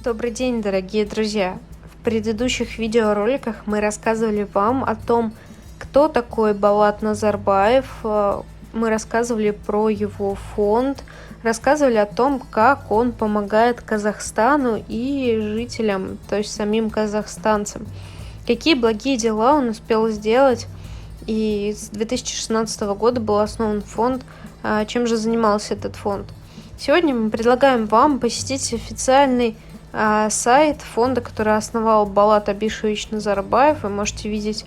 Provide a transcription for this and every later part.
Добрый день, дорогие друзья! В предыдущих видеороликах мы рассказывали вам о том, кто такой Болат Назарбаев, мы рассказывали про его фонд, рассказывали о том, как он помогает Казахстану и жителям, то есть самим казахстанцам, какие благие дела он успел сделать. И с 2016 года был основан фонд. Чем же занимался этот фонд? Сегодня мы предлагаем вам посетить официальный сайт фонда, который основал Болат Абишевич Назарбаев. Вы можете видеть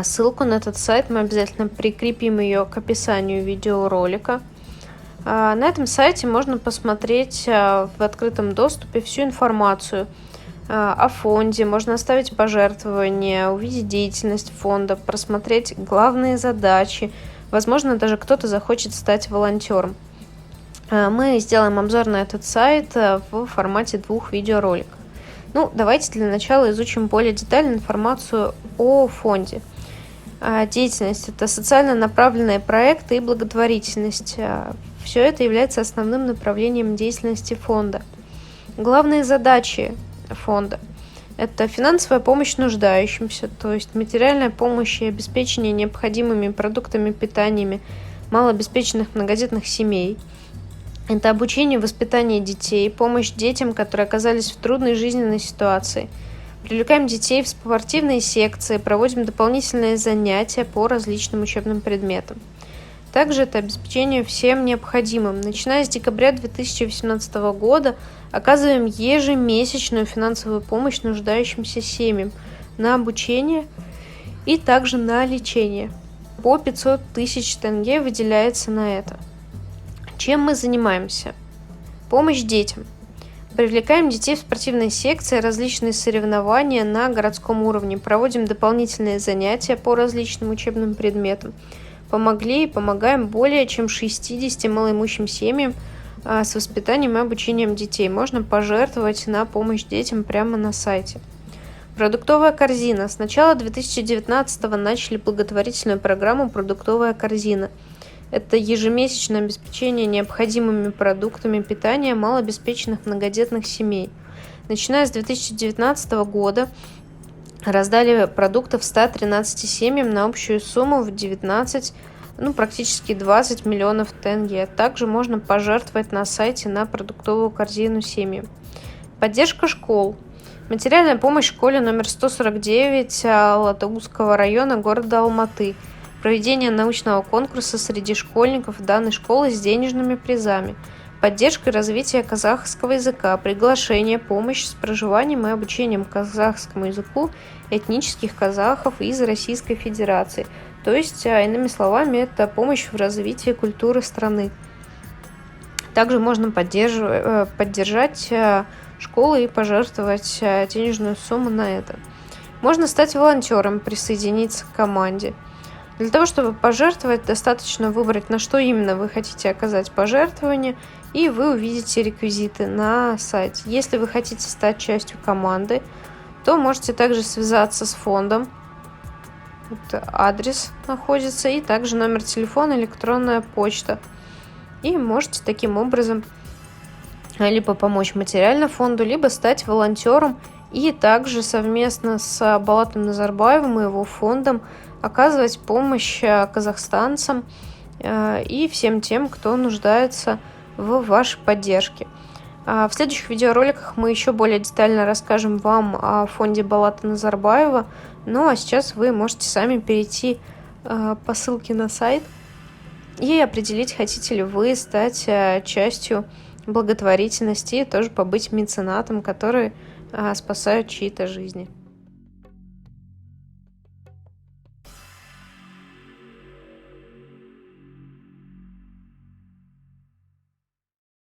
ссылку на этот сайт, мы обязательно прикрепим ее к описанию видеоролика. На этом сайте можно посмотреть в открытом доступе всю информацию о фонде, можно оставить пожертвования, увидеть деятельность фонда, просмотреть главные задачи, возможно, даже кто-то захочет стать волонтером. Мы сделаем обзор на этот сайт в формате 2 видеороликов. Давайте для начала изучим более детально информацию о фонде. Деятельность – это социально направленные проекты и благотворительность. Все это является основным направлением деятельности фонда. Главные задачи фонда – это финансовая помощь нуждающимся, то есть материальная помощь и обеспечение необходимыми продуктами питания малообеспеченных многодетных семей. Это обучение и воспитание детей, помощь детям, которые оказались в трудной жизненной ситуации. Привлекаем детей в спортивные секции, проводим дополнительные занятия по различным учебным предметам. Также это обеспечение всем необходимым. Начиная с декабря 2018 года оказываем ежемесячную финансовую помощь нуждающимся семьям на обучение и также на лечение. По 500 тысяч тенге выделяется на это. Чем мы занимаемся? Помощь детям. Привлекаем детей в спортивные секции, различные соревнования на городском уровне, проводим дополнительные занятия по различным учебным предметам. Помогли и помогаем более чем 60 малоимущим семьям с воспитанием и обучением детей. Можно пожертвовать на помощь детям прямо на сайте. Продуктовая корзина. С начала 2019 начали благотворительную программу «Продуктовая корзина». Это ежемесячное обеспечение необходимыми продуктами питания малообеспеченных многодетных семей. Начиная с 2019 года раздали продуктов 113 семьям на общую сумму в 19, практически 20 миллионов тенге. Также можно пожертвовать на сайте на продуктовую корзину семьям. Поддержка школ. Материальная помощь школе номер 149 Алатауского района города Алматы. Проведение научного конкурса среди школьников данной школы с денежными призами, поддержка и развитие казахского языка, приглашение, помощь с проживанием и обучением казахскому языку этнических казахов из Российской Федерации. То есть, иными словами, это помощь в развитии культуры страны. Также можно поддержать школы и пожертвовать денежную сумму на это. Можно стать волонтером, присоединиться к команде. Для того, чтобы пожертвовать, достаточно выбрать, на что именно вы хотите оказать пожертвование, и вы увидите реквизиты на сайте. Если вы хотите стать частью команды, то можете также связаться с фондом. Вот адрес находится, и также номер телефона, электронная почта. И можете таким образом либо помочь материально фонду, либо стать волонтером и также совместно с Болатом Назарбаевым и его фондом оказывать помощь казахстанцам и всем тем, кто нуждается в вашей поддержке. В следующих видеороликах мы еще более детально расскажем вам о фонде Болата Назарбаева. А сейчас вы можете сами перейти по ссылке на сайт и определить, хотите ли вы стать частью благотворительности и тоже побыть меценатом, который спасают чьи-то жизни.